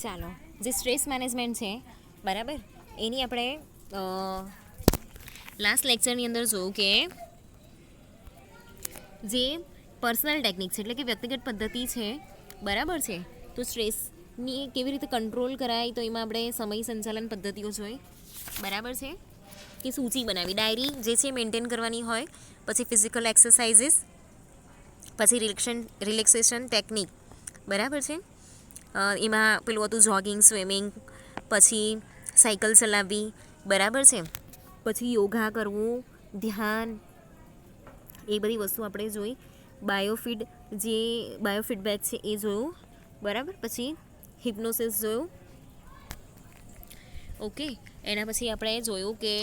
ચાલો, જે stress management છે બરાબર, એની આપણે લાસ્ટ લેક્ચરની અંદર જોયું કે જે પર્સનલ ટેકનિક છે એટલે કે વ્યક્તિગત પદ્ધતિ છે બરાબર છે. તો સ્ટ્રેસની કેવી રીતે કંટ્રોલ કરાય, તો એમાં આપણે સમય સંચાલન પદ્ધતિઓ જોઈ બરાબર છે, કે સૂચિ બનાવી, ડાયરી જે છે મેન્ટેન કરવાની હોય, પછી ફિઝિકલ એક્સરસાઇઝીસ, પછી રિલેક્સેશન ટેકનિક બરાબર છે. એમાં પેલું હતું જોગિંગ, સ્વિમિંગ, પછી સાયકલ ચલાવવી બરાબર છે, પછી યોગા કરવું, ધ્યાન, એ બધી વસ્તુ આપણે જોઈ. બાયોફીડબેક છે એ જોયું બરાબર, પછી હિપ્નોસિસ જોયું. ઓકે, એના પછી આપણે જોયું કે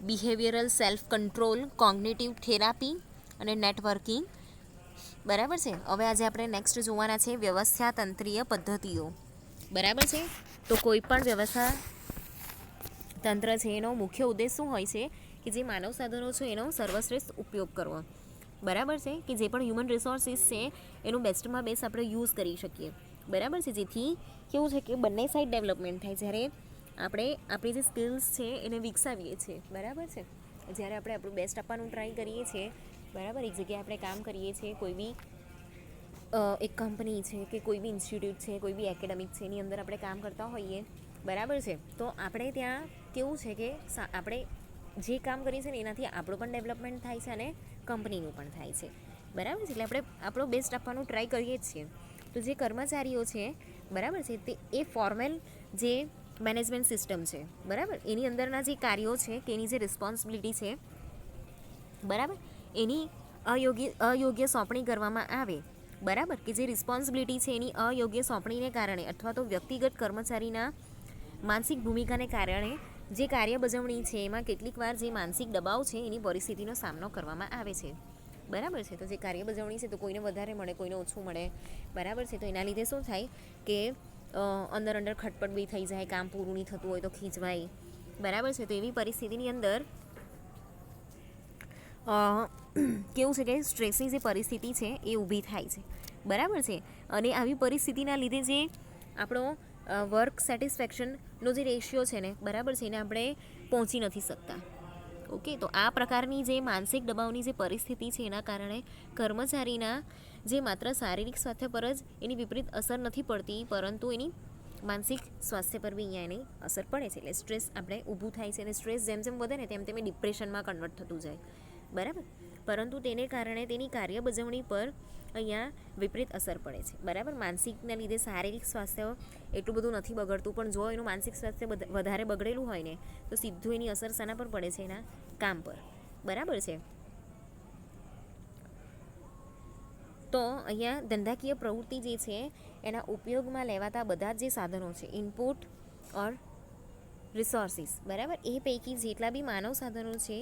behavioural self control, cognitive therapy અને નેટવર્કિંગ બરાબર છે. હવે આજે આપણે નેક્સ્ટ જોવાના છે વ્યવસ્થાતંત્રીય પદ્ધતિઓ બરાબર છે. તો કોઈ પણ વ્યવસ્થા તંત્ર છે એનો મુખ્ય ઉદ્દેશ શું હોય છે કે જે માનવ સાધનો છે એનો સર્વશ્રેષ્ઠ ઉપયોગ કરવો બરાબર છે, કે જે પણ હ્યુમન રિસોર્સિસ છે એનું બેસ્ટમાં બેસ્ટ આપણે યુઝ કરી શકીએ બરાબર છે. જેથી કેવું છે કે બંને સાઈડ ડેવલપમેન્ટ થાય. જ્યારે આપણે આપણી જે સ્કિલ્સ છે એને વિકસાવીએ છીએ બરાબર છે, જ્યારે આપણે આપણું બેસ્ટ આપવાનું ટ્રાય કરીએ છીએ બરાબર, એક જગ્યાએ આપણે કામ કરીએ છીએ, કોઈ બી એક કંપની છે કે કોઈ બી ઇન્સ્ટિટ્યૂટ છે, કોઈ બી એકેડેમિક છે, એની અંદર આપણે કામ કરતા હોઈએ બરાબર છે, તો આપણે ત્યાં કેવું છે કે આપણે જે કામ કરીએ છીએ ને એનાથી આપણું પણ ડેવલપમેન્ટ થાય છે અને કંપનીનું પણ થાય છે બરાબર છે. એટલે આપણે આપણો બેસ્ટ આપવાનું ટ્રાય કરીએ જ છીએ. તો જે કર્મચારીઓ છે બરાબર છે, તે એ ફોર્મલ જે મેનેજમેન્ટ સિસ્ટમ છે બરાબર, એની અંદરના જે કાર્યો છે કે એની જે રિસ્પોન્સિબિલિટી છે બરાબર, એની અયોગ્ય સોંપણી કરવામાં આવે બરાબર, કે જે રિસ્પોન્સિબિલિટી છે એની અયોગ્ય સોંપણીને કારણે અથવા તો વ્યક્તિગત કર્મચારીના માનસિક ભૂમિકાને કારણે જે કાર્ય બજવણી છે એમાં કેટલીક વાર જે માનસિક દબાવ છે એની પરિસ્થિતિનો સામનો કરવામાં આવે છે બરાબર છે. તો જે કાર્ય બજવણી છે તો કોઈને વધારે મળે, કોઈને ઓછું મળે બરાબર છે, તો એના લીધે શું થાય કે અંદર ખટપટ બી થઈ જાય, કામ પૂરું નહીં થતું હોય તો ખીજવાય બરાબર છે. તો એવી પરિસ્થિતિની અંદર કેવું છે કે સ્ટ્રેસની જે પરિસ્થિતિ છે એ ઊભી થાય છે બરાબર છે. અને આવી પરિસ્થિતિના લીધે જે આપણો વર્ક સેટિસ્ફેક્શનનો જે રેશિયો છે ને બરાબર છે, એને આપણે પહોંચી નથી શકતા. ઓકે, તો આ પ્રકારની જે માનસિક દબાવની જે પરિસ્થિતિ છે એના કારણે કર્મચારીના જે માત્ર શારીરિક સ્વાસ્થ્ય પર જ એની વિપરીત અસર નથી પડતી, પરંતુ એની માનસિક સ્વાસ્થ્ય પર બી અહીંયા એની અસર પડે છે. એટલે સ્ટ્રેસ આપણે ઊભું થાય છે, અને સ્ટ્રેસ જેમ જેમ વધે ને તેમ તેમ ડિપ્રેશનમાં કન્વર્ટ થતું જાય બરાબર, પરંતુ તેને કારણે તેની કાર્ય બજવણી પર અહીંયા વિપરીત અસર પડે છે બરાબર. માનસિકના લીધે શારીરિક સ્વાસ્થ્ય એટલું બધું નથી બગડતું, પણ જો એનું માનસિક સ્વાસ્થ્ય વધારે બગડેલું હોય ને તો સીધું એની અસર શાના પર પડે છે, એના કામ પર બરાબર છે. તો અહીંયા ધંધાકીય પ્રવૃત્તિ જે છે એના ઉપયોગમાં લેવાતા બધા જ જે સાધનો છે, ઇનપુટ ઓર રિસોર્સિસ બરાબર, એ પૈકી જેટલા બી માનવ સાધનો છે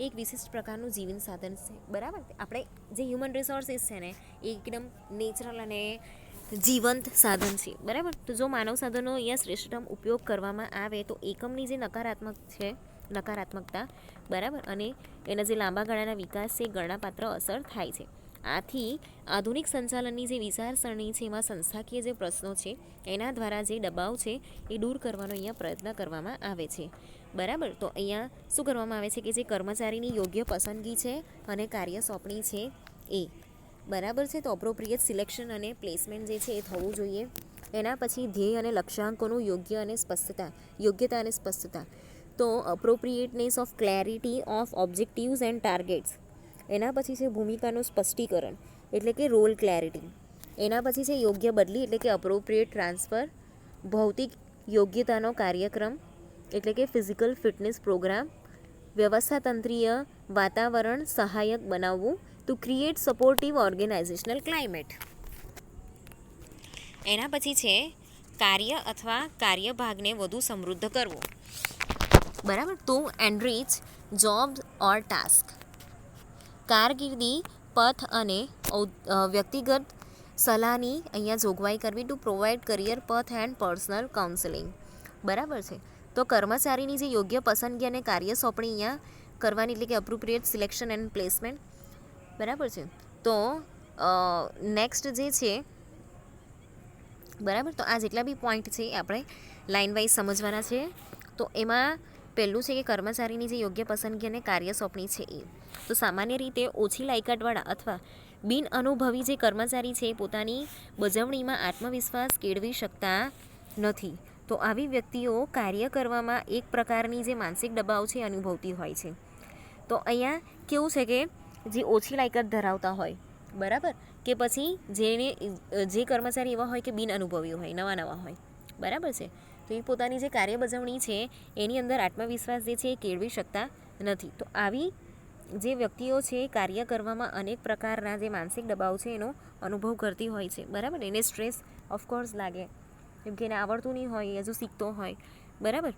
એક વિશિષ્ટ પ્રકારનું જીવન સાધન છે બરાબર. આપણે જે હ્યુમન રિસોર્સિસ છે ને એ એકદમ નેચરલ અને જીવંત સાધન છે બરાબર. તો જો માનવ સાધનો અહીંયા શ્રેષ્ઠતમ ઉપયોગ કરવામાં આવે તો એકમની જે નકારાત્મકતા બરાબર અને એના જે લાંબા ગાળાના વિકાસ છે ગણનાપાત્ર અસર થાય છે. આથી આધુનિક સંચાલનની જે વિચારસરણી છે એમાં સંસ્થાકીય જે પ્રશ્નો છે એના દ્વારા જે દબાવ છે એ દૂર કરવાનો અહીંયા પ્રયત્ન કરવામાં આવે છે બરાબર. તો અહીંયા શું કરવામાં આવે છે કે જે કર્મચારીની યોગ્ય પસંદગી છે અને કાર્ય સોંપણી છે એ બરાબર છે. તો અપ્રોપ્રિએટ સિલેક્શન અને પ્લેસમેન્ટ જે છે એ થવું જોઈએ. એના પછી ધ્યેય અને લક્ષ્યાંકોનું યોગ્યતા અને સ્પષ્ટતા. તો appropriateness of clarity of objectives and targets. એના પછી છે ભૂમિકાનું સ્પષ્ટીકરણ એટલે કે રોલ ક્લેરિટી. એના પછી છે યોગ્ય બદલી એટલે કે અપ્રોપ્રિએટ ટ્રાન્સફર. ભૌતિક યોગ્યતાનો કાર્યક્રમ એટલે કે ફિઝિકલ ફિટનેસ પ્રોગ્રામ. વ્યવસ્થાતંત્રીય વાતાવરણ સહાયક બનાવવું to create supportive organisational climate. એના પછી છે કાર્ય અથવા કાર્યભાગને વધુ સમૃદ્ધ કરવો બરાબર, ટુ એનરીચ જોબ્સ ઓર ટાસ્ક. કારકિર્દી પથ અને વ્યક્તિગત સલાહની અહીંયા જોગવાઈ કરવી ટુ પ્રોવાઈડ કરિયર પથ એન્ડ પર્સનલ કાઉન્સેલિંગ બરાબર છે. તો કર્મચારીની જે યોગ્ય પસંદગી અને કાર્ય સોંપણી અહીંયા કરવાની એટલે કે અપ્રોપ્રિએટ સિલેક્શન એન્ડ પ્લેસમેન્ટ બરાબર છે. તો નેક્સ્ટ જે છે બરાબર. તો આ જેટલા બી પોઈન્ટ છે આપણે લાઇન વાઇઝ સમજવાના છે. તો એમાં પહેલું છે કે કર્મચારીની જે યોગ્ય પસંદગી અને કાર્ય સોંપણી છે એ. તો સામાન્ય રીતે ઓછી લાયકાતવાળા અથવા બિન અનુભવી જે કર્મચારી છે પોતાની બજવણીમાં આત્મવિશ્વાસ કેળવી શકતા નથી. તો આવી વ્યક્તિઓ કાર્ય કરવામાં એક પ્રકારની જે માનસિક દબાવ છે અનુભવતી હોય છે. તો અહીંયા કેવું છે કે જે ઓછી લાયકાત ધરાવતા હોય, બરાબર, કે પછી જે કર્મચારી એવા હોય કે બિન અનુભવી હોય, નવા નવા હોય, બરાબર છે, તો એ પોતાની જે કાર્ય બજવણી છે એની અંદર આત્મવિશ્વાસ જે છે એ કેળવી શકતા નથી. તો આવી જે વ્યક્તિઓ છે કાર્ય કરવામાં અનેક પ્રકારના જે માનસિક દબાવ છે એનો અનુભવ કરતી હોય છે, બરાબર. એને સ્ટ્રેસ ઓફકોર્સ લાગે, કેમ કે એને આવડતું નહીં હોય, હજુ શીખતો હોય, બરાબર.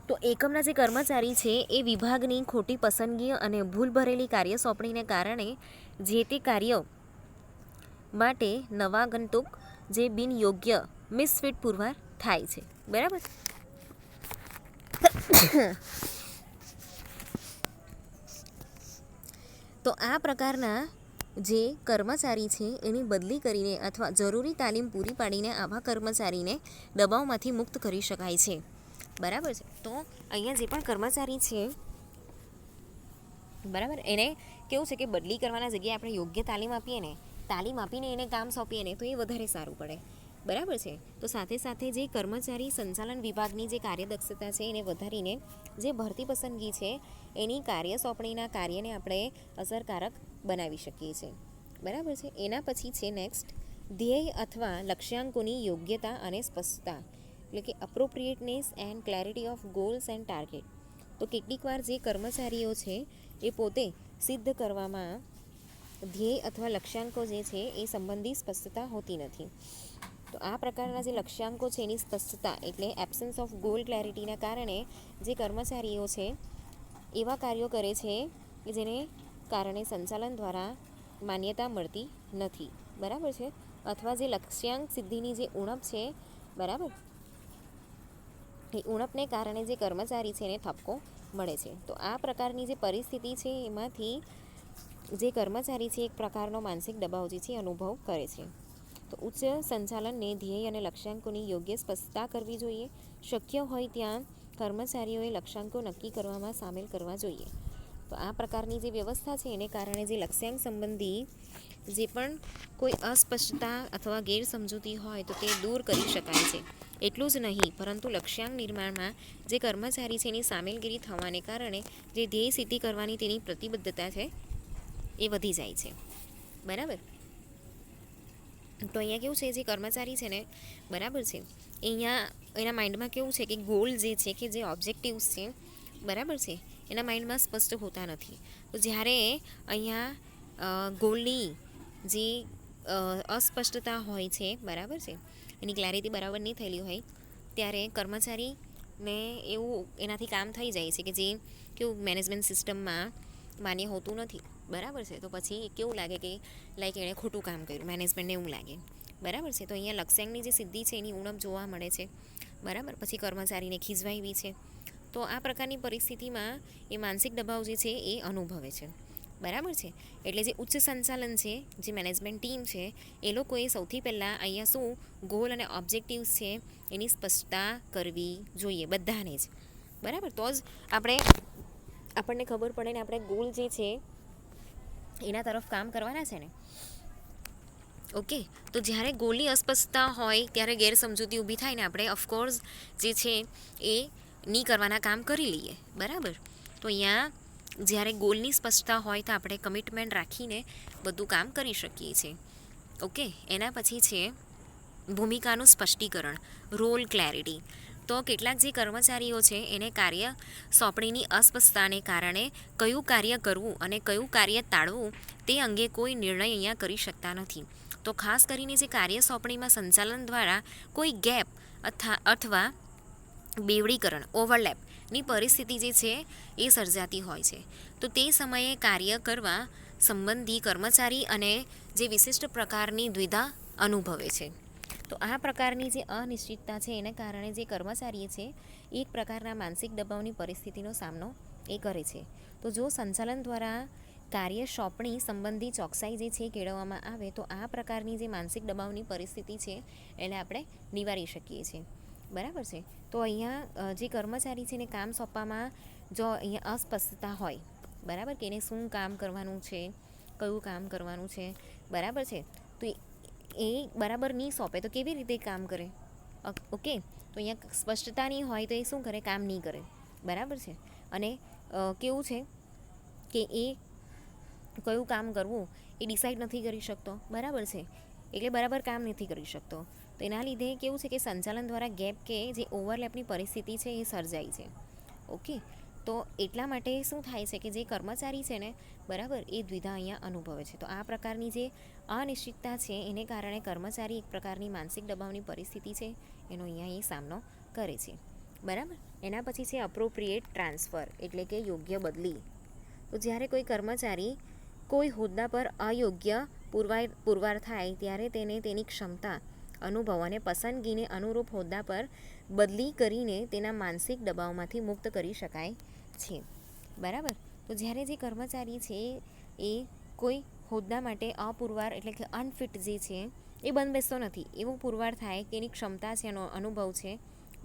તો એકમના જે કર્મચારી છે એ વિભાગની ખોટી પસંદગી અને ભૂલ ભરેલી કાર્ય સોંપણીને કારણે જે તે કાર્ય માટે નવાગંતુક જે બિનયોગ્ય મિસફિટ પુરવાર થાય છે, બરાબર. તો આ પ્રકારના જે કર્મચારી છે એની બદલી કરીને અથવા જરૂરી તાલીમ પૂરી પાડીને આવા કર્મચારીને દબાવમાંથી મુક્ત કરી શકાય છે, બરાબર છે. તો અહીંયા જે પણ કર્મચારી છે, બરાબર, એને કેવું છે કે બદલી કરવાના જગ્યાએ આપણે યોગ્ય તાલીમ આપીને એને કામ સોંપીએ ને તો એ વધારે સારું પડે, બરાબર છે. તો સાથે સાથે જે કર્મચારી સંચાલન વિભાગની જે કાર્યદક્ષતા છે એને વધારીને જે ભરતી પસંદગી છે એની કાર્ય સોંપણીના કાર્યને આપણે અસરકારક બનાવી શકીએ છીએ, બરાબર છે. એના પછી છે નેક્સ્ટ ધ્યેય અથવા લક્ષ્યાંકોની યોગ્યતા અને સ્પષ્ટતા, એટલે કે appropriateness and clarity of goals and target. તો કેટલીક વાર જે કર્મચારીઓ છે એ પોતે સિદ્ધ કરવામાં ધ્યેય અથવા લક્ષ્યાંકો જે છે એ સંબંધી સ્પષ્ટતા હોતી નથી. તો આ પ્રકારના જે લક્ષ્યાંકો છે એની સ્પષ્ટતા એટલે એબ્સન્સ ઓફ ગોલ ક્લેરિટીના કારણે જે કર્મચારીઓ છે એવા કાર્યો કરે છે કે જેને કારણે સંચાલન દ્વારા માન્યતા મળતી નથી, બરાબર છે. અથવા જે લક્ષ્યાંક સિદ્ધિની જે ઉણપ છે, બરાબર, એ ઉણપને કારણે જે કર્મચારી છે એને ઠપકો મળે છે. તો આ પ્રકારની જે પરિસ્થિતિ છે એમાંથી જે કર્મચારી છે એક પ્રકારનો માનસિક દબાવ જે છે અનુભવ કરે છે. તો ઉચ્ચ સંચાલનને ધ્યેય અને લક્ષ્યાંકોની યોગ્ય સ્પષ્ટતા કરવી જોઈએ. શક્ય હોય ત્યાં કર્મચારીઓએ લક્ષ્યાંકો નક્કી કરવામાં સામેલ કરવા જોઈએ. તો આ પ્રકારની જે વ્યવસ્થા છે એને કારણે જે લક્ષ્યાંક સંબંધી જે પણ કોઈ અસ્પષ્ટતા અથવા ગેરસમજૂતી હોય તો તે દૂર કરી શકાય છે. એટલું જ નહીં પરંતુ લક્ષ્યાંક નિર્માણમાં જે કર્મચારી છે એની સામેલગીરી થવાને કારણે જે ધ્યેય સિદ્ધિ કરવાની તેની પ્રતિબદ્ધતા છે એ વધી જાય છે, બરાબર. તો અહીંયા કેવું છે જે કર્મચારી છે ને, બરાબર છે, અહીંયા એના માઇન્ડમાં કેવું છે કે ગોલ જે છે કે જે ઓબ્જેક્ટિવ્સ છે, બરાબર છે, એના માઇન્ડમાં સ્પષ્ટ હોતા નથી. તો જ્યારે અહીંયા ગોલની જે અસ્પષ્ટતા હોય છે, બરાબર છે, એની ક્લેરિટી બરાબર નહીં થયેલી હોય ત્યારે કર્મચારીને એવું એનાથી કામ થઈ જાય છે કે જે કેવું મેનેજમેન્ટ સિસ્ટમમાં માન્ય હોતું નથી, બરાબર છે. તો પછી કેવું લાગે કે લાઈક એણે ખોટું કામ કર્યું, મેનેજમેન્ટને એવું લાગે, બરાબર છે. તો અહીંયા લક્ષ્યાંકની જે સિદ્ધિ છે એની ઉણપ જોવા મળે છે, બરાબર. પછી કર્મચારીને ખીજવાઈ છે. તો આ પ્રકારની પરિસ્થિતિમાં એ માનસિક દબાવ જે છે એ અનુભવે છે, બરાબર છે. એટલે જે ઉચ્ચ સંચાલન છે, જે મેનેજમેન્ટ ટીમ છે, એ લોકોએ સૌથી પહેલાં અહીંયા શું ગોલ અને ઓબ્જેક્ટિવ્સ છે એની સ્પષ્ટતા કરવી જોઈએ બધાને જ, બરાબર. તો જ આપણને ખબર પડે ને આપણે ગોલ જે છે એના તરફ કામ કરવાના છે ને, ઓકે. તો જ્યારે ગોલની અસ્પષ્ટતા હોય ત્યારે ગેરસમજૂતી ઊભી થાય ને આપણે ઓફકોર્સ જે છે એ નહીં કરવાના કામ કરી લઈએ, બરાબર. તો અહીંયા જ્યારે ગોલની સ્પષ્ટતા હોય તો આપણે કમિટમેન્ટ રાખીને બધું કામ કરી શકીએ છીએ, ઓકે. એના પછી છે ભૂમિકાનું સ્પષ્ટીકરણ, રોલ ક્લેરિટી. તો કેટલાક જે કર્મચારીઓ છે એને કાર્ય સોંપણીની અસ્પષ્ટતાને કારણે કયું કાર્ય કરવું અને કયું કાર્ય ટાળવું તે અંગે કોઈ નિર્ણય અહીંયા કરી શકતા નથી. તો ખાસ કરીને જે કાર્ય સોંપણીમાં સંચાલન દ્વારા કોઈ ગેપ અથવા બેવડીકરણ ઓવરલેપની પરિસ્થિતિ જે છે એ સર્જાતી હોય છે. તો તે સમયે કાર્ય કરવા સંબંધી કર્મચારી અને જે વિશિષ્ટ પ્રકારની દ્વિધા અનુભવે છે. તો આ પ્રકારની જે અનિશ્ચિતતા છે એને કારણે જે કર્મચારી છે એક પ્રકારના માનસિક દબાવની પરિસ્થિતિનો સામનો એ કરે છે. તો જો સંચાલન દ્વારા કાર્ય સોંપણી સંબંધી ચોકસાઈ જે છે કેળવવામાં આવે તો આ પ્રકારની જે માનસિક દબાવની પરિસ્થિતિ છે એને આપણે નિવારી શકીએ છીએ. બરાબર છે. તો અહીંયા જે કર્મચારી છે એને કામ સોંપવામાં જો અહીંયા અસ્પષ્ટતા હોય, બરાબર, કે એને શું કામ કરવાનું છે, કયું કામ કરવાનું છે, બરાબર છે, તો એ બરાબર નહીં સોંપે તો કેવી રીતે કામ કરે? ઓકે, તો અહીંયા સ્પષ્ટતા નહીં હોય તો એ શું કરે? કામ નહીં કરે. બરાબર છે. અને કેવું છે કે એ કયું કામ કરવું એ ડિસાઈડ નથી કરી શકતો. બરાબર છે, એટલે બરાબર કામ નથી કરી શકતો. તો એના લીધે કેવું છે કે સંચાલન દ્વારા ગેપ કે જે ઓવરલેપની પરિસ્થિતિ છે એ સર્જાય છે. ઓકે, તો એટલા માટે શું થાય છે કે જે કર્મચારી છે ને, બરાબર, એ દ્વિધા અહીંયા અનુભવે છે. તો આ પ્રકારની જે અનિશ્ચિતતા છે એને કારણે કર્મચારી એક પ્રકારની માનસિક દબાવની પરિસ્થિતિ છે એનો અહીંયા એ સામનો કરે છે. બરાબર. એના પછી છે અપ્રોપ્રિએટ ટ્રાન્સફર, એટલે કે યોગ્ય બદલી. તો જ્યારે કોઈ કર્મચારી કોઈ હોદ્દા પર અયોગ્ય પુરવાર થાય ત્યારે તેને તેની ક્ષમતા, અનુભવ અને પસંદગીને અનુરૂપ હોદ્દા પર બદલી કરીને તેના માનસિક દબાવમાંથી મુક્ત કરી શકાય છે. બરાબર. તો જ્યારે જે કર્મચારી છે એ કોઈ હોદ્દા માટે અપુરવાર એટલે કે અનફિટ જે છે એ બંધબેસતો નથી, એવો પુરવાર થાય કે એની ક્ષમતા છે, એનો અનુભવ છે,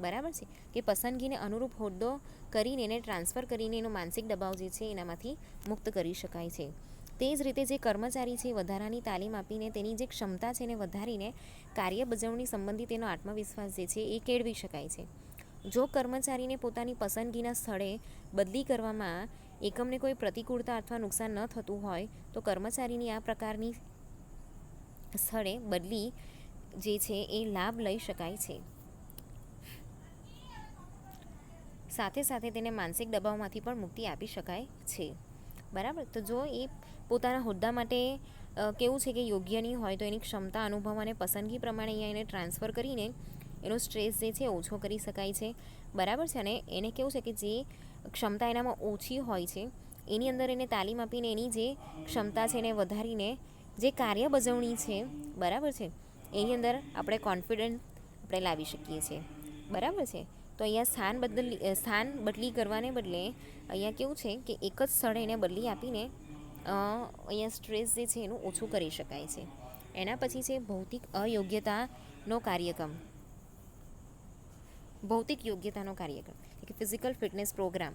બરાબર છે, કે પસંદગીને અનુરૂપ હોદ્દો કરીને એને ટ્રાન્સફર કરીને એનો માનસિક દબાવ જે છે એનામાંથી મુક્ત કરી શકાય છે. તે જ રીતે જે કર્મચારી છે વધારાની તાલીમ આપીને તેની જે ક્ષમતા છે એને વધારીને કાર્ય બજાવણી સંબંધિત તેનો આત્મવિશ્વાસ જે છે એ કેળવી શકાય છે. જો કર્મચારીને પોતાની પસંદગીના સ્થળે બદલી કરવામાં એકમને કોઈ પ્રતિકૂળતા અથવા નુકસાન ન થતું હોય તો કર્મચારીની આ પ્રકારની સ્થળે બદલી જે છે એ લાભ લઈ શકાય છે. સાથે સાથે તેને માનસિક દબાવમાંથી પણ મુક્તિ આપી શકાય છે. બરાબર. તો જો એ પોતાના હોદ્દા માટે કેવું છે કે યોગ્ય નહીં હોય તો એની ક્ષમતા, અનુભવ અને પસંદગી પ્રમાણે અહીંયા એને ટ્રાન્સફર કરીને એનો સ્ટ્રેસ જે છે ઓછો કરી શકાય છે. બરાબર છે. અને એને કેવું છે કે જે ક્ષમતા એનામાં ઓછી હોય છે એની અંદર એને તાલીમ આપીને એની જે ક્ષમતા છે એને વધારીને જે કાર્ય બજવણી છે, બરાબર છે, એની અંદર આપણે કોન્ફિડન્ટ આપણે લાવી શકીએ છીએ. બરાબર છે. તો અહીંયા સ્થાન બદલી કરવાને બદલે અહીંયા કેવું છે કે એક જ સ્થળે એને બદલી આપીને અહીંયા સ્ટ્રેસ જે છે એનું ઓછું કરી શકાય છે. એના પછી છે ભૌતિક યોગ્યતાનો કાર્યક્રમ કે ફિઝિકલ ફિટનેસ પ્રોગ્રામ.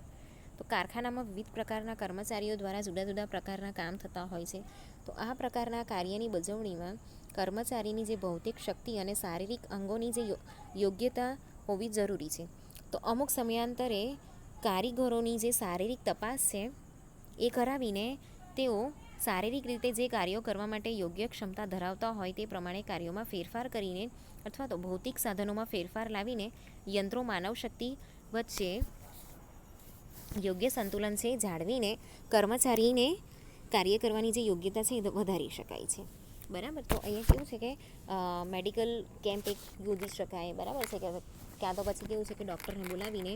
તો કારખાનામાં વિવિધ પ્રકારના કર્મચારીઓ દ્વારા જુદા જુદા પ્રકારના કામ થતા હોય છે. તો આ પ્રકારના કાર્યની બજવણીમાં કર્મચારીની જે ભૌતિક શક્તિ અને શારીરિક અંગોની જે યોગ્યતા હોવી જરૂરી છે. તો અમુક સમયાંતરે કારીગરોની જે શારીરિક તપાસ છે એ કરાવીને તેઓ શારીરિક રીતે જે કાર્યો કરવા માટે યોગ્ય ક્ષમતા ધરાવતા હોય તે પ્રમાણે કાર્યોમાં ફેરફાર કરીને અથવા તો ભૌતિક સાધનોમાં ફેરફાર લાવીને યંત્રો માનવ શક્તિ વચ્ચે યોગ્ય સંતુલન છે જાળવીને કર્મચારીને કાર્ય કરવાની જે યોગ્યતા છે એ વધારી શકાય છે. બરાબર. તો અહીંયા કેવું છે કે મેડિકલ કેમ્પ એક યોજી શકાય. બરાબર છે. કે ક્યાં તો પછી કેવું છે કે ડૉક્ટરને બોલાવીને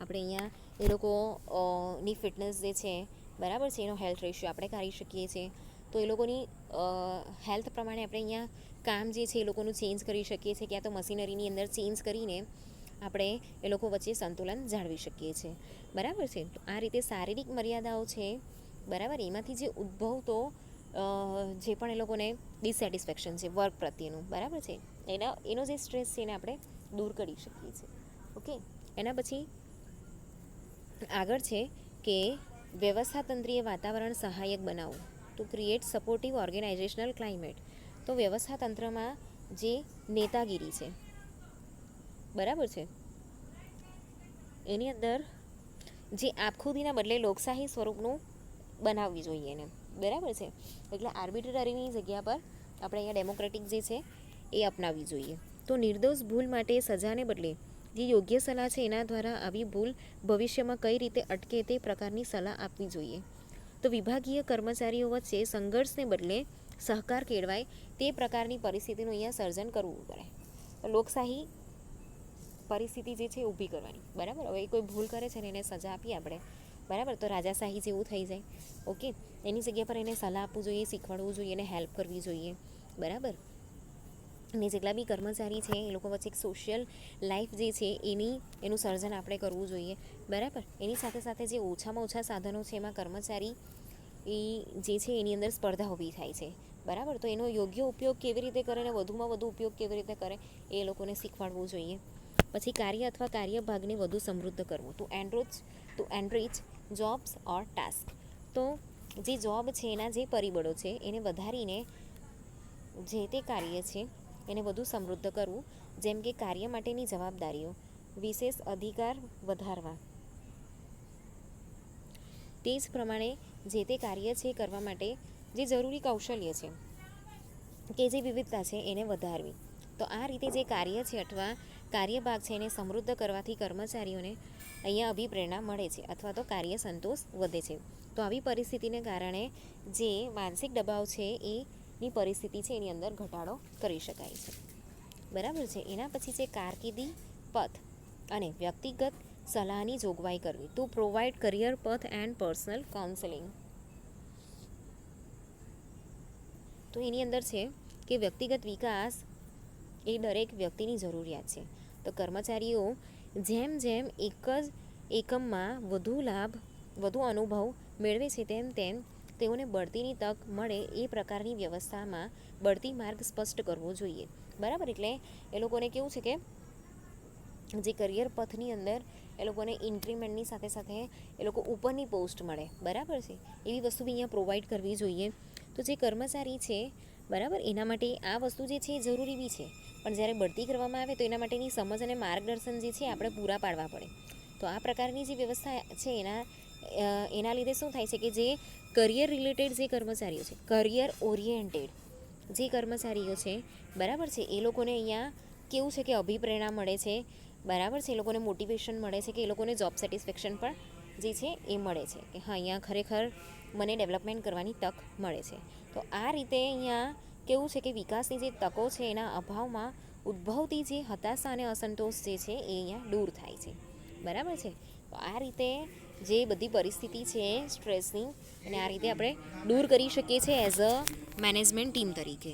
આપણે અહીંયા એ લોકોની ફિટનેસ જે છે, બરાબર છે, એનો હેલ્થ રેશિયો આપણે કાઢી શકીએ છીએ. તો એ લોકોની હેલ્થ પ્રમાણે આપણે અહીંયા કામ જે છે એ લોકોનું ચેન્જ કરી શકીએ છીએ, ક્યાં તો મશીનરીની અંદર ચેન્જ કરીને આપણે એ લોકો વચ્ચે સંતુલન જાળવી શકીએ છીએ. બરાબર છે. તો આ રીતે શારીરિક મર્યાદાઓ છે, બરાબર, એમાંથી જે ઉદ્ભવતો જે પણ એ લોકોને ડિસેટિસ્ફેક્શન છે વર્ક પ્રત્યેનું, બરાબર છે, એનો જે સ્ટ્રેસ છે એને આપણે દૂર કરી શકીએ છીએ. ઓકે. એના પછી આગળ છે કે વ્યવસ્થાતંત્રીય વાતાવરણ સહાયક બનાવવું. તો ક્રિએટ સપોર્ટિવ ઓર્ગેનાઇઝેશનલ ક્લાઇમેટ. તો વ્યવસ્થાતંત્રમાં જે નેતાગીરી છે, બરાબર છે, એની અંદર જે આપખુદીના બદલે લોકશાહી સ્વરૂપનું બનાવવી જોઈએ એને, બરાબર છે. એટલે આર્બિટ્રરીની જગ્યા પર આપણે અહીંયા ડેમોક્રેટિક જે છે એ અપનાવવી જોઈએ. તો નિર્દોષ ભૂલ માટે સજાને બદલે જે યોગ્ય સલાહ છે એના દ્વારા આવી ભૂલ ભવિષ્યમાં કઈ રીતે અટકે તે પ્રકારની સલાહ આપવી જોઈએ. તો વિભાગીય કર્મચારીઓ વચ્ચે સંઘર્ષને બદલે સહકાર કેળવાય તે પ્રકારની પરિસ્થિતિનું અહીંયા સર્જન કરવું પડે. લોકશાહી પરિસ્થિતિ જે છે ઊભી કરવાની, બરાબર. હવે કોઈ ભૂલ કરે છે ને એને સજા આપીએ આપણે, બરાબર, તો રાજાશાહી જેવું થઈ જાય. ઓકે. એની જગ્યા પર એને સલાહ આપવું જોઈએ, શીખવાડવું જોઈએ, એને હેલ્પ કરવી જોઈએ, બરાબર. અને જેટલા બી કર્મચારી છે એ લોકો વચ્ચે એક સોશિયલ લાઈફ જે છે એનું સર્જન આપણે કરવું જોઈએ, બરાબર. એની સાથે સાથે જે ઓછામાં ઓછા સાધનો છે એમાં કર્મચારી એ જે છે એની અંદર સ્પર્ધા ઊભી થાય છે, બરાબર. તો એનો યોગ્ય ઉપયોગ કેવી રીતે કરે અને વધુમાં વધુ ઉપયોગ કેવી રીતે કરે એ લોકોને શીખવાડવું જોઈએ. પછી કાર્ય અથવા કાર્યભાગને વધુ સમૃદ્ધ કરવું, ટુ એનરીચ જોબ્સ ઓર ટાસ્ક. તો જે જોબ છે એના જે પરિબળો છે એને વધારીને જે તે કાર્ય છે એને વધુ સમૃદ્ધ કરવું, જેમ કે કાર્ય માટેની જવાબદારીઓ, વિશેષ અધિકાર વધારવા. તે જ પ્રમાણે જે તે કાર્ય છે કરવા માટે જે જરૂરી કૌશલ્ય છે કે જે વિવિધતા છે એને વધારવી. તો આ રીતે જે કાર્ય છે અથવા કાર્યભાગ છે એને સમૃદ્ધ કરવાથી કર્મચારીઓને અહીંયા અભિપ્રેરણા મળે છે અથવા તો કાર્ય સંતોષ વધે છે. તો આવી પરિસ્થિતિને કારણે જે માનસિક દબાવ છે એની પરિસ્થિતિ છે એની અંદર ઘટાડો કરી શકાય છે, બરાબર છે. એના પછી છે કારકિર્દી પથ અને વ્યક્તિગત સલાહની જોગવાઈ કરવી, ટુ પ્રોવાઈડ કરિયર પથ એન્ડ પર્સનલ કાઉન્સેલિંગ. તો એની અંદર છે કે વ્યક્તિગત વિકાસ એ દરેક વ્યક્તિની જરૂરિયાત છે. તો કર્મચારીઓ જેમ જેમ એક જ એકમમાં વધુ લાભ વધુ અનુભવ મેળવે છે તેમ તેમ તેઓને બઢતીની તક મળે એ પ્રકારની વ્યવસ્થામાં બઢતી માર્ગ સ્પષ્ટ કરવો જોઈએ, બરાબર. એટલે એ લોકોને કેવું છે કે જે કરિયર પથની અંદર એ લોકોને ઇન્ક્રીમેન્ટની સાથે સાથે એ લોકો ઉપરની પોસ્ટ મળે, બરાબર છે. એવી વસ્તુ બી અહીંયા પ્રોવાઈડ કરવી જોઈએ. તો જે કર્મચારી છે, બરાબર, એના માટે આ વસ્તુ જે છે એ જરૂરી બી છે, પણ જ્યારે બઢતી કરવામાં આવે તો એના માટેની સમજ અને માર્ગદર્શન જે છે આપણે પૂરા પાડવા પડે. તો આ પ્રકારની જે વ્યવસ્થા છે એના લીધે શું થાય છે કે જે કરિયર રિલેટેડ જે કર્મચારીઓ છે, કરિયર ઓરિએન્ટેડ જે કર્મચારીઓ છે, બરાબર છે, એ લોકોને અહીંયા કેવું છે કે અભિપ્રેરણા મળે છે, બરાબર છે. એ લોકોને મોટિવેશન મળે છે કે એ લોકોને જોબ સેટિસ્ફેક્શન પણ જે છે એ મળે છે કે હા અહીંયા ખરેખર મને ડેવલપમેન્ટ કરવાની તક મળે છે. તો આ રીતે અહીંયા કેવું છે કે વિકાસની જે તકો છે એના અભાવમાં ઉદ્ભવતી જે હતાશા અને અસંતોષ જે છે એ અહીંયા દૂર થાય છે, બરાબર છે. તો આ રીતે જે બધી પરિસ્થિતિ છે સ્ટ્રેસની, અને આ રીતે આપણે દૂર કરી શકીએ છીએ એઝ અ મેનેજમેન્ટ ટીમ તરીકે.